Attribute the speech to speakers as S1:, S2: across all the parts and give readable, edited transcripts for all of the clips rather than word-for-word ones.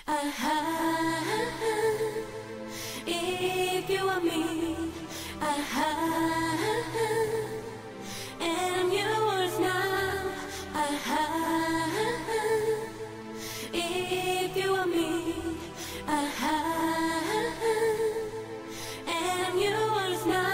S1: If you want me, and I'm yours now. If you want me, and I'm yours now.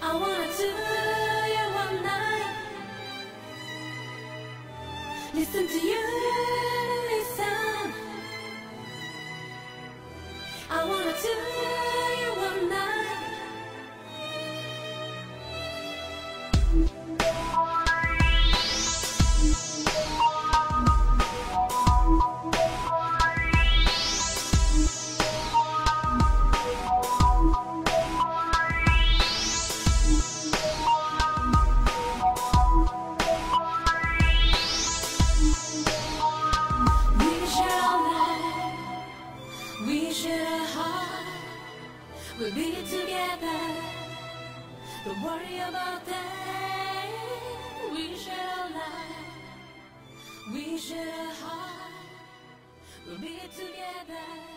S1: I wanna do you one night. Listen to you, listen. I wanna do you one night. We share a heart, we'll be together. Don't worry about that. We share a life, we share a heart, we'll be together.